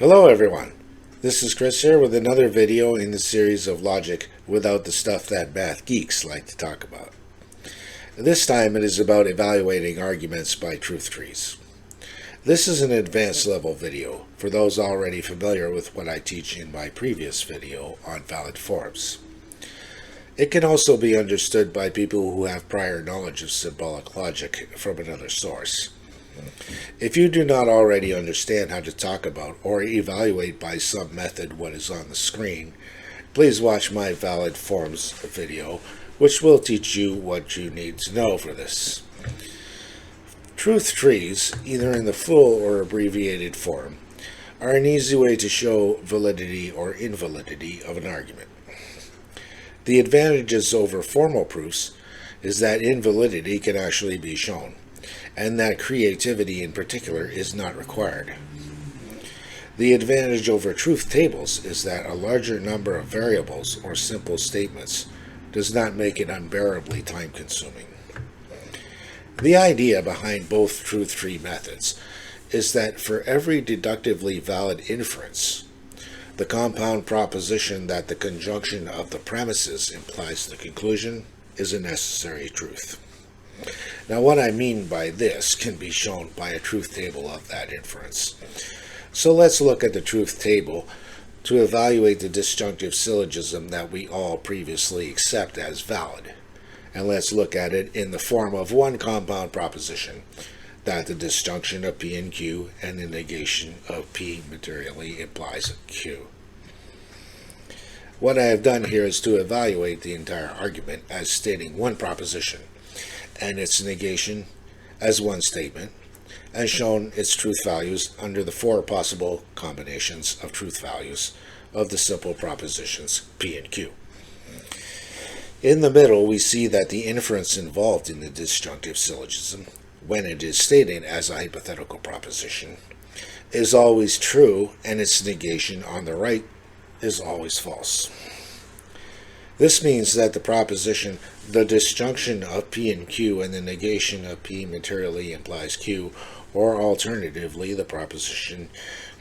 Hello everyone, this is Chris here with another video in the series of logic without the stuff that math geeks like to talk about. This time it is about evaluating arguments by truth trees. This is an advanced level video for those already familiar with what I teach in my previous video on valid forms. It can also be understood by people who have prior knowledge of symbolic logic from another source. If you do not already understand how to talk about or evaluate by some method what is on the screen, please watch my valid forms video, which will teach you what you need to know for this. Truth trees, either in the full or abbreviated form, are an easy way to show validity or invalidity of an argument. The advantages over formal proofs is that invalidity can actually be shown, and that creativity in particular is not required. The advantage over truth tables is that a larger number of variables or simple statements does not make it unbearably time-consuming. The idea behind both truth tree methods is that for every deductively valid inference, the compound proposition that the conjunction of the premises implies the conclusion is a necessary truth. Now, what I mean by this can be shown by a truth table of that inference. So let's look at the truth table to evaluate the disjunctive syllogism that we all previously accept as valid. And let's look at it in the form of one compound proposition, that the disjunction of P and Q and the negation of P materially implies Q. What I have done here is to evaluate the entire argument as stating one proposition, and its negation as one statement, and shown its truth values under the four possible combinations of truth values of the simple propositions P and Q. In the middle, we see that the inference involved in the disjunctive syllogism, when it is stated as a hypothetical proposition, is always true, and its negation on the right is always false. This means that the proposition, the disjunction of P and Q and the negation of P materially implies Q, or alternatively the proposition,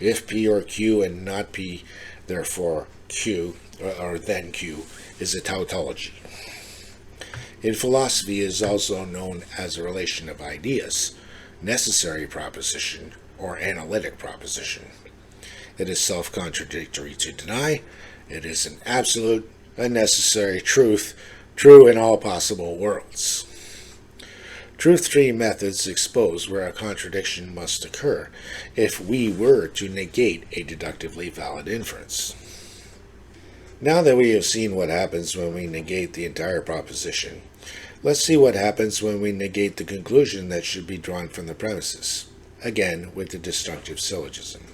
if P or Q and not P, therefore Q, or then Q, is a tautology. In philosophy, it is also known as a relation of ideas, necessary proposition, or analytic proposition. It is self-contradictory to deny. It is an absolute, a necessary truth, true in all possible worlds. Truth tree methods expose where a contradiction must occur if we were to negate a deductively valid inference. Now that we have seen what happens when we negate the entire proposition, let's see what happens when we negate the conclusion that should be drawn from the premises, again with the disjunctive syllogism.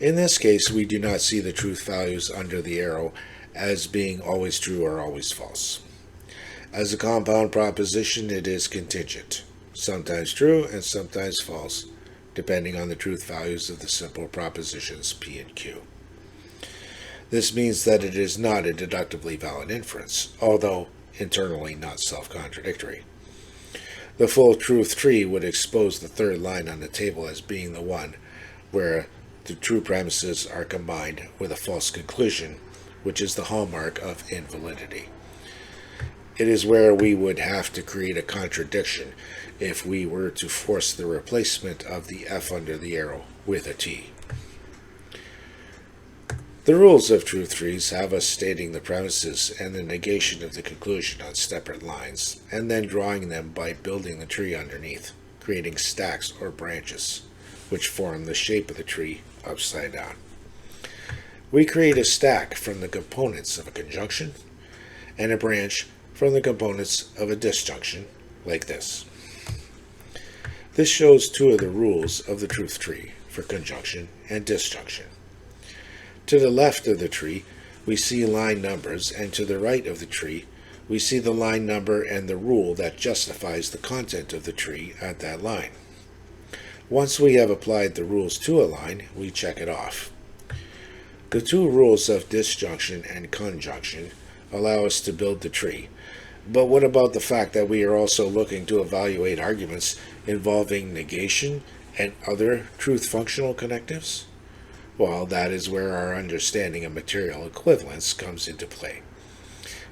In this case, we do not see the truth values under the arrow as being always true or always false. As a compound proposition, it is contingent, sometimes true and sometimes false, depending on the truth values of the simple propositions P and Q. This means that it is not a deductively valid inference, although internally not self-contradictory. The full truth tree would expose the third line on the table as being the one where the true premises are combined with a false conclusion, which is the hallmark of invalidity. It is where we would have to create a contradiction if we were to force the replacement of the F under the arrow with a T. The rules of truth trees have us stating the premises and the negation of the conclusion on separate lines, and then drawing them by building the tree underneath, creating stacks or branches, which form the shape of the tree upside down. We create a stack from the components of a conjunction, and a branch from the components of a disjunction, like this. This shows two of the rules of the truth tree for conjunction and disjunction. To the left of the tree, we see line numbers, and to the right of the tree, we see the line number and the rule that justifies the content of the tree at that line. Once we have applied the rules to a line, we check it off. The two rules of disjunction and conjunction allow us to build the tree, but what about the fact that we are also looking to evaluate arguments involving negation and other truth functional connectives? Well, that is where our understanding of material equivalence comes into play.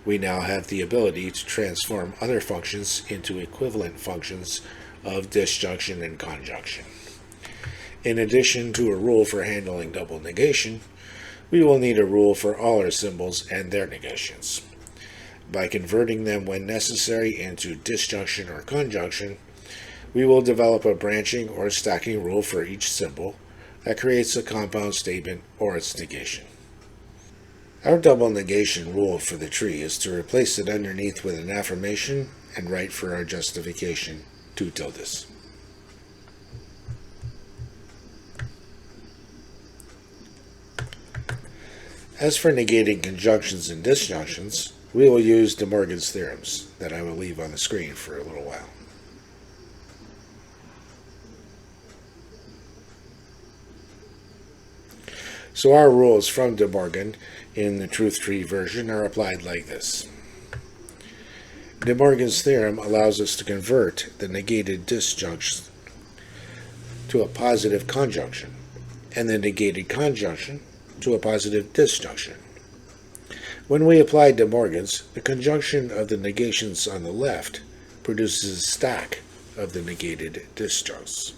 We now have the ability to transform other functions into equivalent functions of disjunction and conjunction. In addition to a rule for handling double negation, we will need a rule for all our symbols and their negations. By converting them when necessary into disjunction or conjunction, we will develop a branching or stacking rule for each symbol that creates a compound statement or its negation. Our double negation rule for the tree is to replace it underneath with an affirmation and write for our justification 2 tildes. As for negating conjunctions and disjunctions, we will use De Morgan's theorems that I will leave on the screen for a little while. So our rules from De Morgan in the truth tree version are applied like this. De Morgan's theorem allows us to convert the negated disjunction to a positive conjunction, and the negated conjunction to a positive disjunction. When we apply De Morgan's, the conjunction of the negations on the left produces a stack of the negated disjuncts.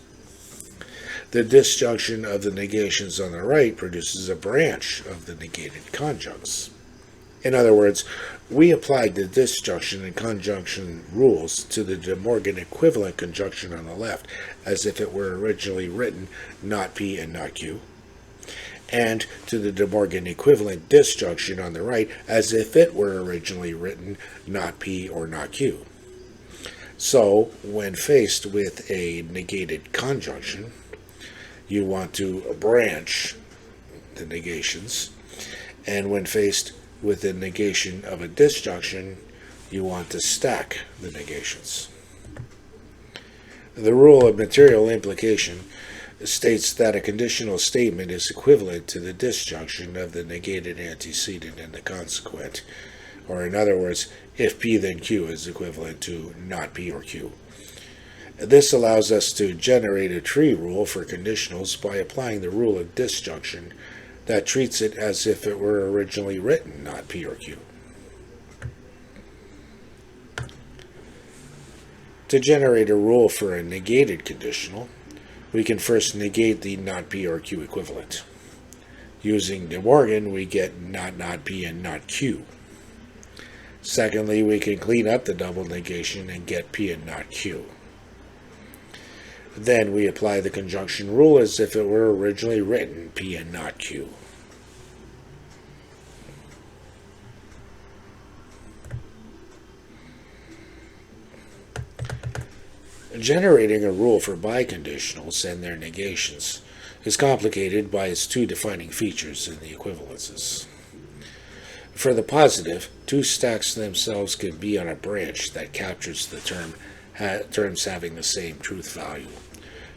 The disjunction of the negations on the right produces a branch of the negated conjuncts. In other words, we applied the disjunction and conjunction rules to the De Morgan equivalent conjunction on the left as if it were originally written not P and not Q, and to the De Morgan equivalent disjunction on the right as if it were originally written not P or not Q. So, when faced with a negated conjunction, you want to branch the negations, and when faced with the negation of a disjunction, you want to stack the negations. The rule of material implication states that a conditional statement is equivalent to the disjunction of the negated antecedent and the consequent, or in other words, if P then Q is equivalent to not P or Q. This allows us to generate a tree rule for conditionals by applying the rule of disjunction that treats it as if it were originally written not P or Q. To generate a rule for a negated conditional, we can first negate the not P or Q equivalent. Using De Morgan, we get not P and not Q. Secondly, we can clean up the double negation and get P and not Q. Then we apply the conjunction rule as if it were originally written P and not Q. Generating a rule for biconditionals and their negations is complicated by its 2 defining features in the equivalences. For the positive, 2 stacks themselves can be on a branch that captures the terms having the same truth value.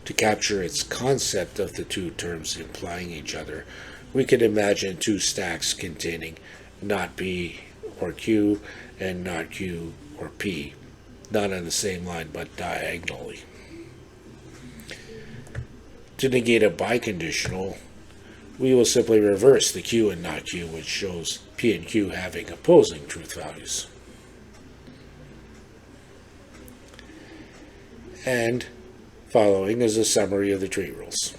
To capture its concept of the 2 terms implying each other, we could imagine 2 stacks containing not P or Q and not Q or P, not on the same line but diagonally. To negate a biconditional, we will simply reverse the Q and not Q, which shows P and Q having opposing truth values. And following is a summary of the tree rules.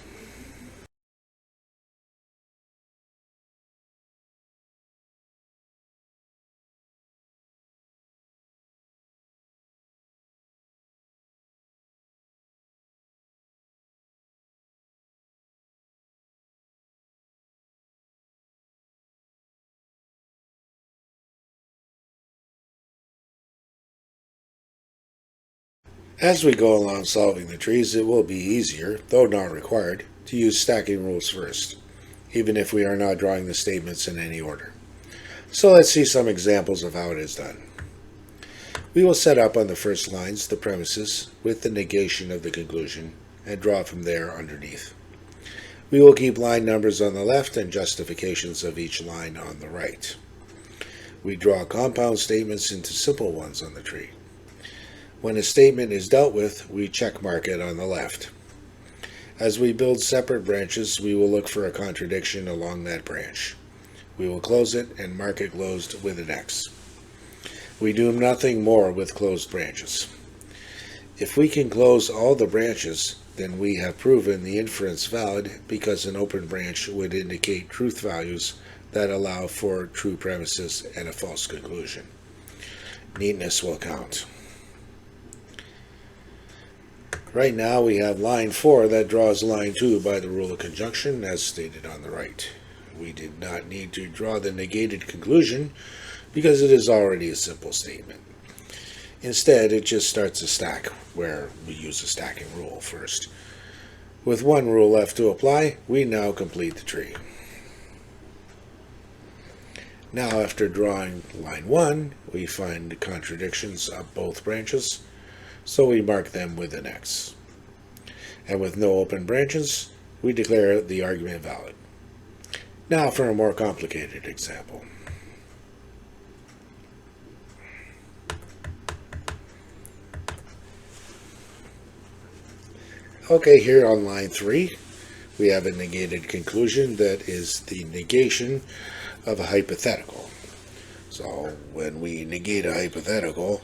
As we go along solving the trees, it will be easier, though not required, to use stacking rules first, even if we are not drawing the statements in any order. So let's see some examples of how it is done. We will set up on the first lines the premises with the negation of the conclusion and draw from there underneath. We will keep line numbers on the left and justifications of each line on the right. We draw compound statements into simple ones on the tree. When a statement is dealt with, we check mark it on the left. As we build separate branches, we will look for a contradiction along that branch. We will close it and mark it closed with an X. We do nothing more with closed branches. If we can close all the branches, then we have proven the inference valid, because an open branch would indicate truth values that allow for true premises and a false conclusion. Neatness will count. Right now we have line 4 that draws line 2 by the rule of conjunction as stated on the right. We did not need to draw the negated conclusion because it is already a simple statement. Instead, it just starts a stack where we use a stacking rule first. With one rule left to apply, we now complete the tree. Now, after drawing line 1, we find the contradictions of both branches, so we mark them with an X. And with no open branches, we declare the argument valid. Now for a more complicated example. Okay, here on line 3, we have a negated conclusion that is the negation of a hypothetical. So when we negate a hypothetical,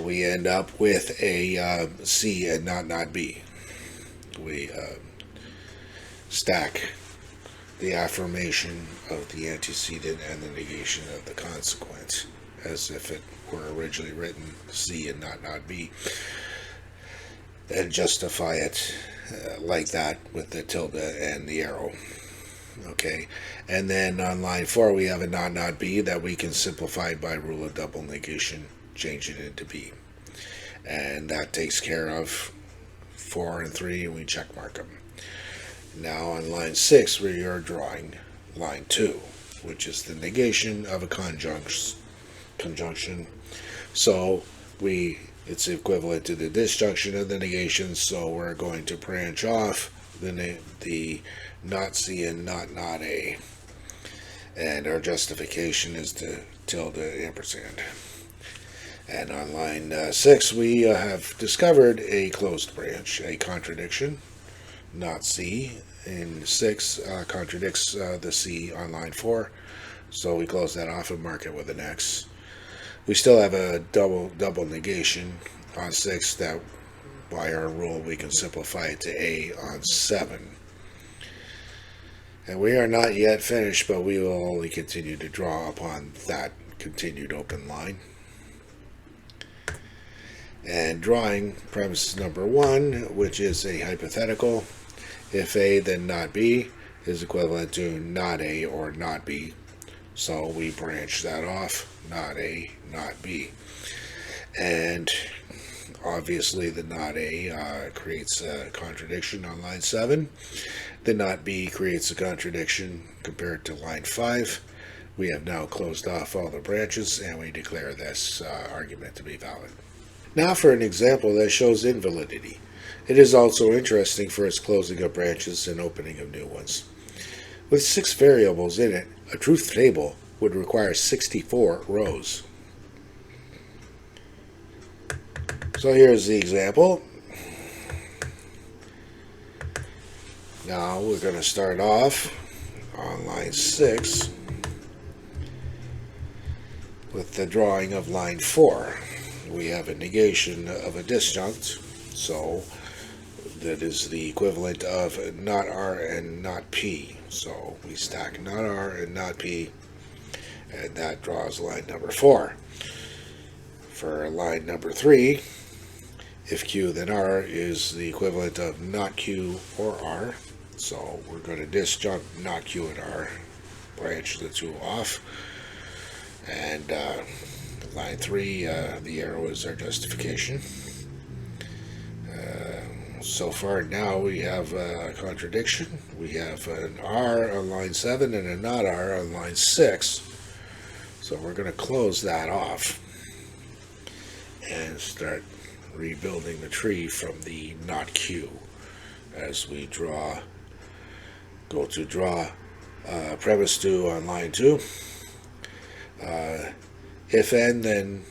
we end up with a C and not B. We stack the affirmation of the antecedent and the negation of the consequent as if it were originally written C and not B, and justify it like that with the tilde and the arrow. Okay, and then on line 4 we have a not B that we can simplify by rule of double negation, change it into B, and that takes care of 4 and 3, and we check mark them. Now on line 6 we are drawing line 2, which is the negation of a conjunction. So it's equivalent to the disjunction of the negation, so we're going to branch off the not C and not A, and our justification is the tilde ampersand. And on line 6 we have discovered a closed branch, a contradiction. Not C in 6 contradicts the C on line 4, so we close that off and mark it with an X. We still have a double negation on 6 that by our rule we can simplify it to A on 7. And we are not yet finished, but we will only continue to draw upon that continued open line. And drawing premise number 1, which is a hypothetical. If A, then not B is equivalent to not A or not B. So we branch that off, not A, not B. And obviously the not A creates a contradiction on line 7. The not B creates a contradiction compared to line 5. We have now closed off all the branches, and we declare this argument to be valid. Now for an example that shows invalidity. It is also interesting for its closing of branches and opening of new ones. With 6 variables in it, a truth table would require 64 rows. So here's the example. Now we're going to start off on line 6 with the drawing of line 4. We have a negation of a disjunct, so that is the equivalent of not R and not P. So we stack not R and not P, and that draws line number 4. For line number 3, if Q then R is the equivalent of not Q or R, so we're going to disjunct not Q and R, branch the 2 off, and line 3, the arrow is our justification. So far now we have a contradiction. We have an R on line 7 and a not R on line 6. So we're going to close that off and start rebuilding the tree from the not Q as we go to draw premise 2 on line 2. If N, then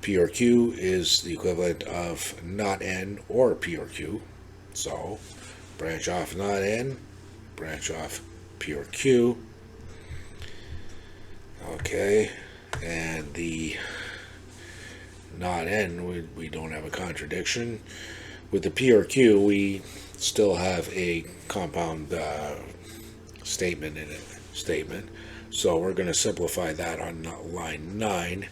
P or Q is the equivalent of not N or P or Q. So branch off not N, branch off pure Q. Okay, and the not N, we don't have a contradiction. With the P or Q, we still have a compound statement in it. So we're going to simplify that on line 9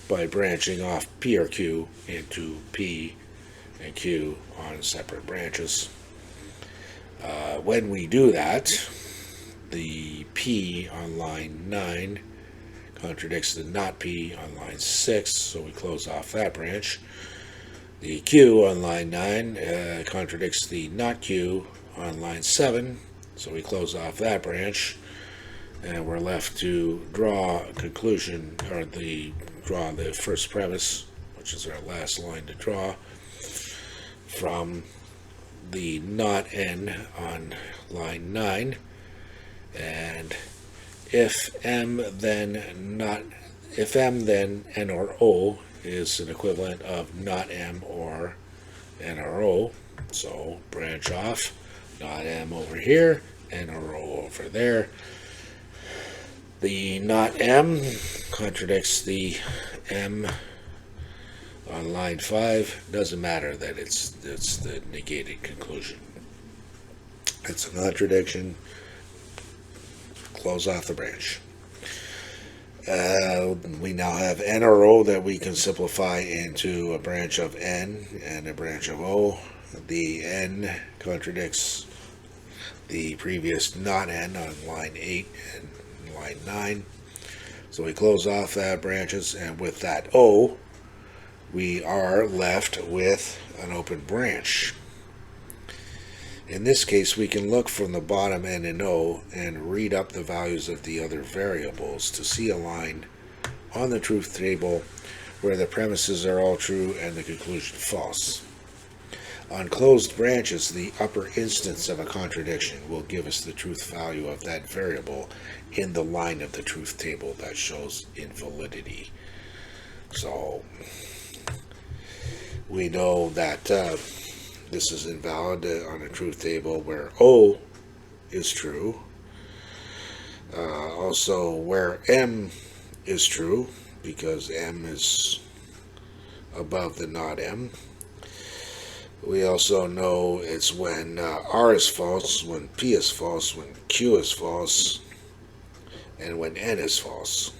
by branching off P or Q into P and Q on separate branches. When we do that, the P on line 9 contradicts the not P on line 6, so we close off that branch. The Q on line 9 contradicts the not Q on line 7, so we close off that branch, and we're left to draw a conclusion, or draw the first premise, which is our last line to draw, from the not N on line 9, and if M then N or O is an equivalent of not M or N or O, so branch off not M over here, N or O over there. The not M contradicts the M on line 5. Doesn't matter that it's the negated conclusion. It's a contradiction. Close off the branch. We now have N or O that we can simplify into a branch of N and a branch of O. The N contradicts the previous not N on line 8 and line 9. So we close off that branches, and with that O, we are left with an open branch. In this case, we can look from the bottom N and O and read up the values of the other variables to see a line on the truth table where the premises are all true and the conclusion false. On closed branches, the upper instance of a contradiction will give us the truth value of that variable in the line of the truth table that shows invalidity. So we know that this is invalid on a truth table where O is true. Also where M is true, because M is above the not M. We also know it's when R is false, when P is false, when Q is false, and when N is false.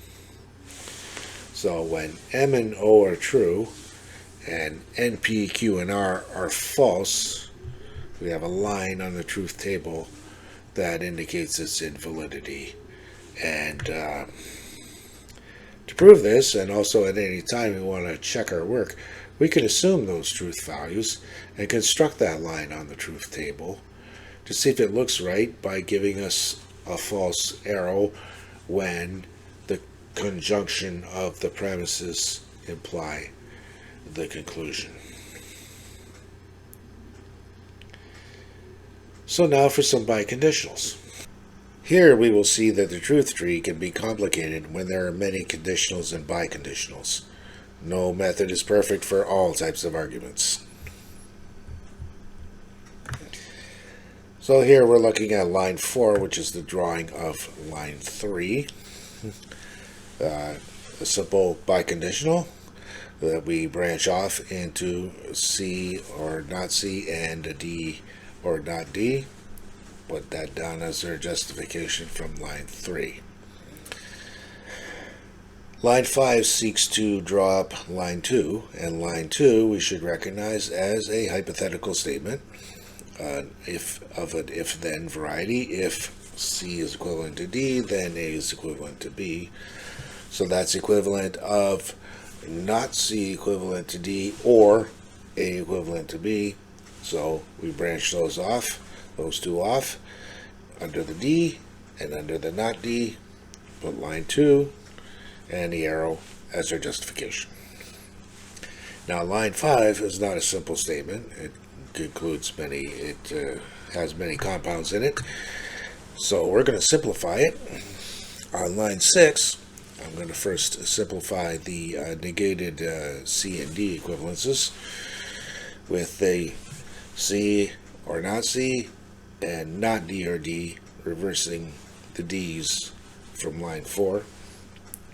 So when M and O are true, and N, P, Q, and R are false, we have a line on the truth table that indicates its invalidity. And to prove this, and also at any time we want to check our work, we can assume those truth values and construct that line on the truth table to see if it looks right by giving us a false arrow when the conjunction of the premises imply the conclusion. So now for some biconditionals. Here we will see that the truth tree can be complicated when there are many conditionals and biconditionals. No method is perfect for all types of arguments. So here we're looking at line 4, which is the drawing of line 3. A simple biconditional that we branch off into C or not C and D or not D. Put that down as our justification from line 3. Line 5 seeks to draw up line 2, and line 2 we should recognize as a hypothetical statement of an if-then variety. If C is equivalent to D, then A is equivalent to B. So that's equivalent of not C equivalent to D or A equivalent to B. So we branch those two off, under the D and under the not D, put line 2 and the arrow as our justification. Now line 5 is not a simple statement. It has many compounds in it. So we're going to simplify it. On line 6, I'm going to first simplify the negated C and D equivalences with the C or not C, and not D or D, reversing the D's from line 4,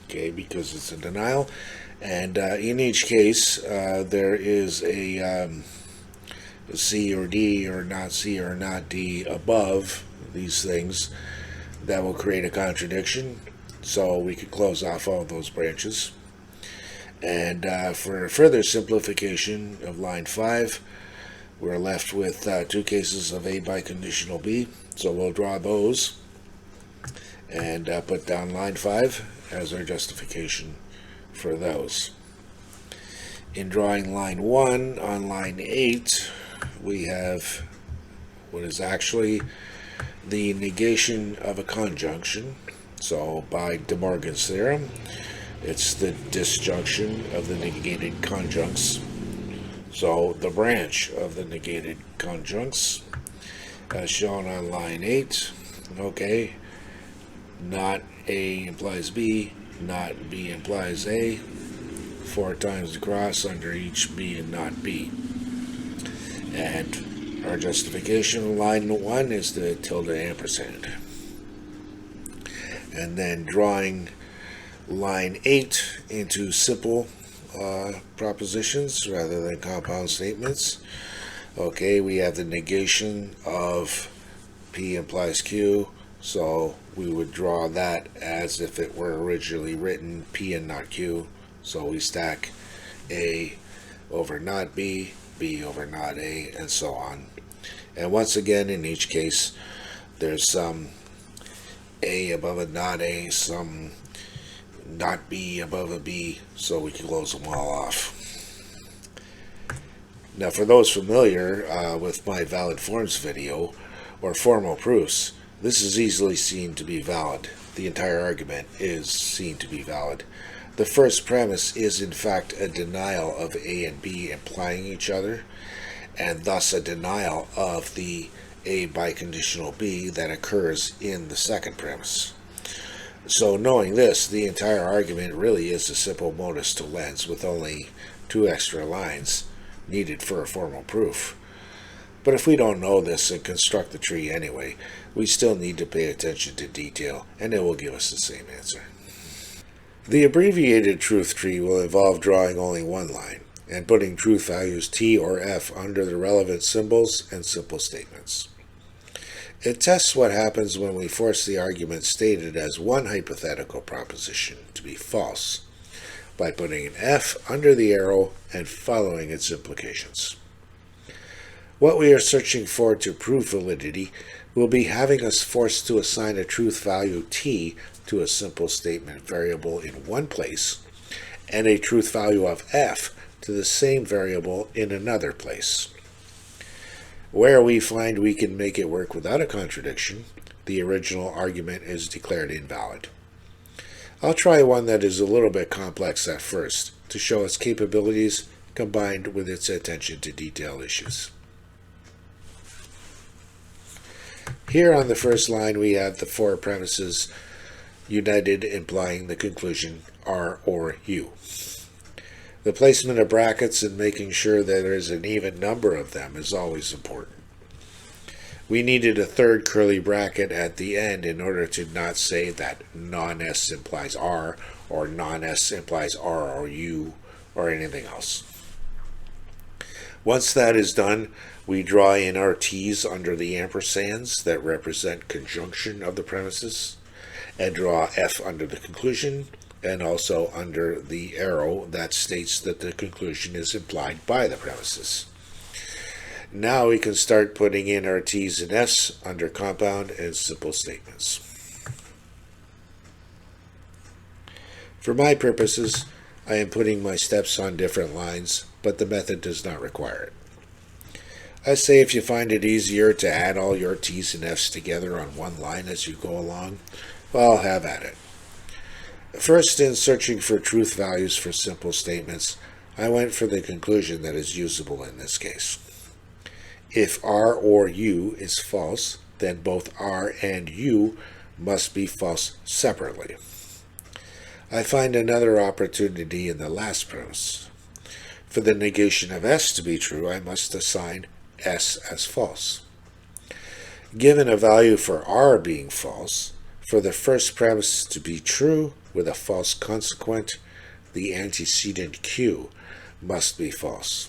okay, because it's a denial. And in each case, there is a C or D or not C or not D above these things that will create a contradiction. So we could close off all those branches. And for further simplification of line 5, we're left with 2 cases of A biconditional B. So we'll draw those and put down line 5 as our justification for those. In drawing line 1 on line 8, we have what is actually the negation of a conjunction. So by De Morgan's theorem, it's the disjunction of the negated conjuncts. So the branch of the negated conjuncts, as shown on line 8, okay, not A implies B, not B implies A, 4 times the cross under each B and not B. And our justification of line 1 is the tilde ampersand. And then drawing line 8 into simple propositions rather than compound statements. Okay, we have the negation of P implies Q, so we would draw that as if it were originally written P and not Q. So we stack A over not B, B over not A, and so on. And once again, in each case, there's some A above a not A, some not B above a B, so we can close them all off. Now, for those familiar with my valid forms video or formal proofs, this is easily seen to be valid. The entire argument is seen to be valid. The first premise is in fact a denial of A and B implying each other, and thus a denial of the A biconditional B that occurs in the second premise. So knowing this, the entire argument really is a simple modus tollens with only 2 extra lines needed for a formal proof. But if we don't know this and construct the tree anyway, we still need to pay attention to detail, and it will give us the same answer. The abbreviated truth tree will involve drawing only 1 line and putting truth values T or F under the relevant symbols and simple statements. It tests what happens when we force the argument stated as one hypothetical proposition to be false by putting an F under the arrow and following its implications. What we are searching for to prove validity will be having us forced to assign a truth value T to a simple statement variable in one place and a truth value of F to the same variable in another place. Where we find we can make it work without a contradiction, the original argument is declared invalid. I'll try one that is a little bit complex at first to show its capabilities combined with its attention to detail issues. Here on the first line we have the 4 premises united implying the conclusion R or U. The placement of brackets and making sure that there is an even number of them is always important. We needed a 3rd curly bracket at the end in order to not say that non-S implies R or non-S implies R or U or anything else. Once that is done, we draw in our T's under the ampersands that represent conjunction of the premises, and draw F under the conclusion, and also under the arrow that states that the conclusion is implied by the premises. Now we can start putting in our T's and F's under compound and simple statements. For my purposes, I am putting my steps on different lines, but the method does not require it. I say if you find it easier to add all your T's and F's together on one line as you go along, well, have at it. First, in searching for truth values for simple statements, I went for the conclusion that is usable in this case. If R or U is false, then both R and U must be false separately. I find another opportunity in the last premise. For the negation of S to be true, I must assign S as false. Given a value for r being false, for the first premise to be true with a false consequent, the antecedent q must be false.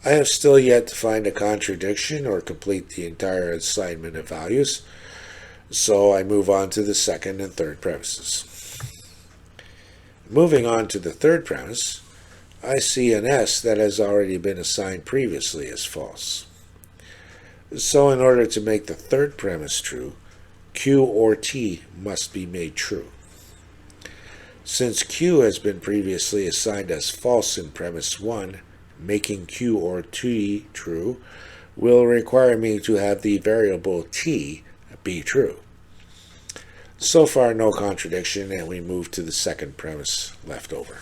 I have still yet to find a contradiction or complete the entire assignment of values, so I move on to the second and third premises. Moving on to the third premise, I see an s that has already been assigned previously as false. So in order to make the third premise true, q or t must be made true. Since q has been previously assigned as false in premise 1, making q or t true will require me to have the variable t be true. So far, no contradiction, and we move to the second premise left over.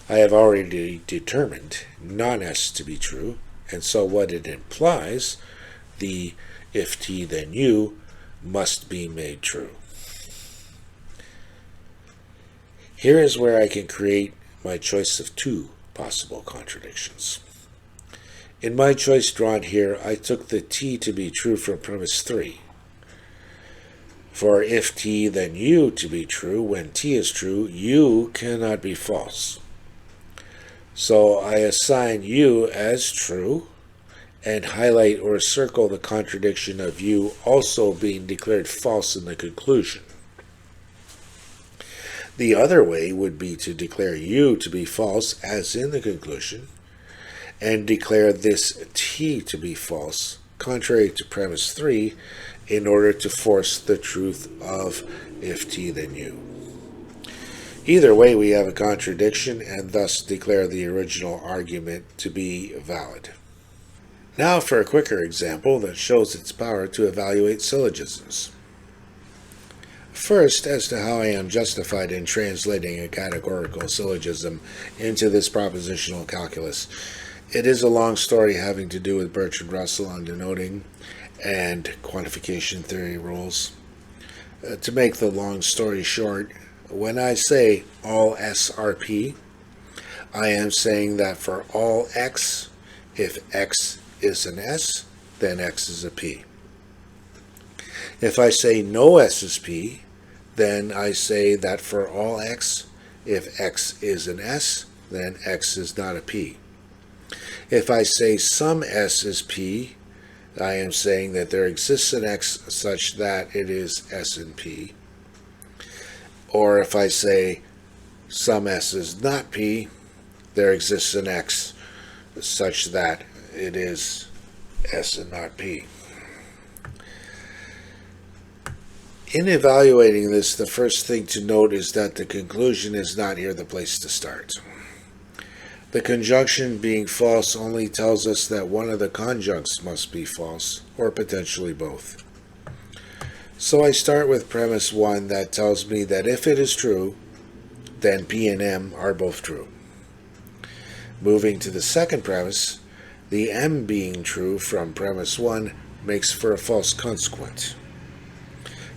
I have already determined non-s to be true, and so what it implies, the if t then u, must be made true. Here is where I can create my choice of two possible contradictions. In my choice drawn here, I took the t to be true from premise 3. For if t then u to be true, when t is true, u cannot be false. So I assign u as true and highlight or circle the contradiction of u also being declared false in the conclusion. The other way would be to declare u to be false as in the conclusion and declare this t to be false, contrary to premise 3, in order to force the truth of if t then u. Either way, we have a contradiction and thus declare the original argument to be valid. Now for a quicker example that shows its power to evaluate syllogisms. First, as to how I am justified in translating a categorical syllogism into this propositional calculus. It is a long story having to do with Bertrand Russell on denoting and quantification theory rules. To make the long story short, when I say all s are p, I am saying that for all x, if x is an s, then x is a p. If I say no s is p, then I say that for all x, if x is an s, then x is not a p. If I say some s is p, I am saying that there exists an x such that it is s and p. Or if I say some s is not p, there exists an x such that it is s and not p. In evaluating this, the first thing to note is that the conclusion is not here the place to start. The conjunction being false only tells us that one of the conjuncts must be false, or potentially both. So I start with premise 1 that tells me that if it is true, then P and M are both true. Moving to the second premise, the M being true from premise 1 makes for a false consequent.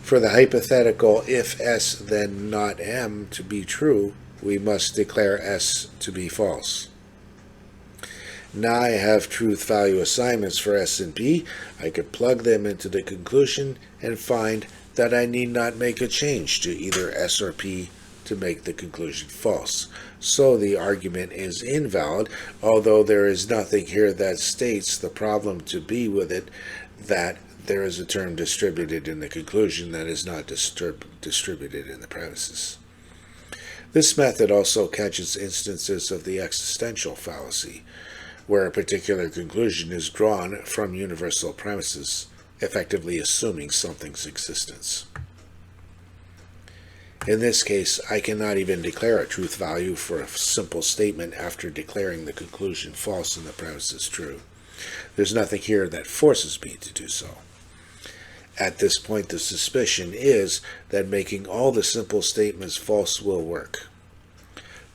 For the hypothetical if S then not M to be true, we must declare S to be false. Now I have truth value assignments for S and P. I could plug them into the conclusion and find that I need not make a change to either S or P to make the conclusion false. So the argument is invalid, although there is nothing here that states the problem to be with it, that there is a term distributed in the conclusion that is not distributed in the premises. This method also catches instances of the existential fallacy, where a particular conclusion is drawn from universal premises, effectively assuming something's existence. In this case, I cannot even declare a truth value for a simple statement after declaring the conclusion false and the premises true. There's nothing here that forces me to do so. At this point, the suspicion is that making all the simple statements false will work.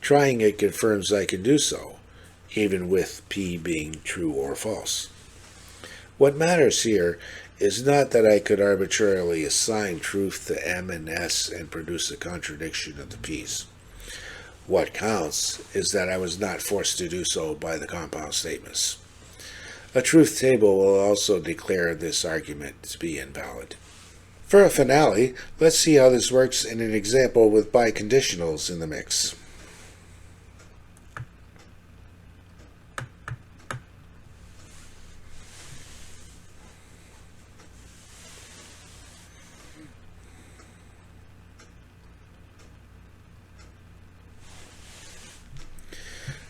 Trying it confirms I can do so, even with P being true or false. What matters here is not that I could arbitrarily assign truth to M and S and produce a contradiction of the P's. What counts is that I was not forced to do so by the compound statements. A truth table will also declare this argument to be invalid. For a finale, let's see how this works in an example with biconditionals in the mix.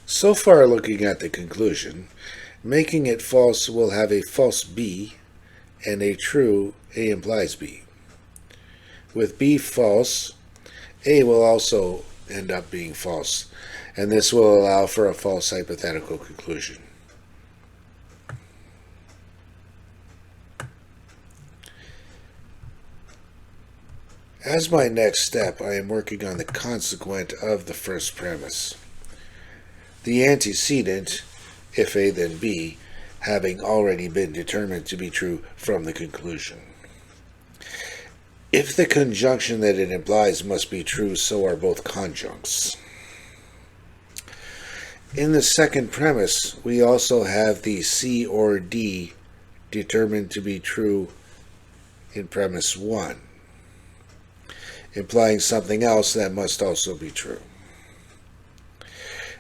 So far, looking at the conclusion, making it false will have a false B and a true A implies B. With B false, A will also end up being false, and this will allow for a false hypothetical conclusion. As my next step, I am working on the consequent of the first premise. The antecedent, if A then B, having already been determined to be true from the conclusion. If the conjunction that it implies must be true, so are both conjuncts. In the second premise, we also have the C or D determined to be true in premise 1, implying something else that must also be true.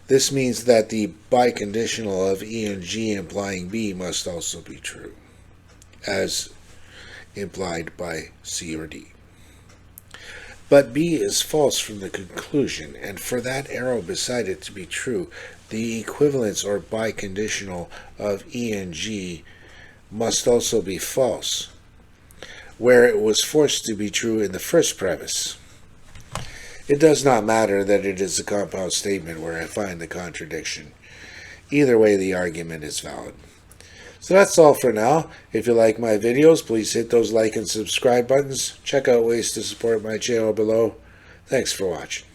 This means that the biconditional of E and G implying B must also be true, as implied by C or D. But B is false from the conclusion, and for that arrow beside it to be true, the equivalence or biconditional of E and G must also be false, where it was forced to be true in the first premise. It does not matter that it is a compound statement where I find the contradiction. Either way, the argument is valid. So that's all for now. If you like my videos, please hit those like and subscribe buttons. Check out ways to support my channel below. Thanks for watching.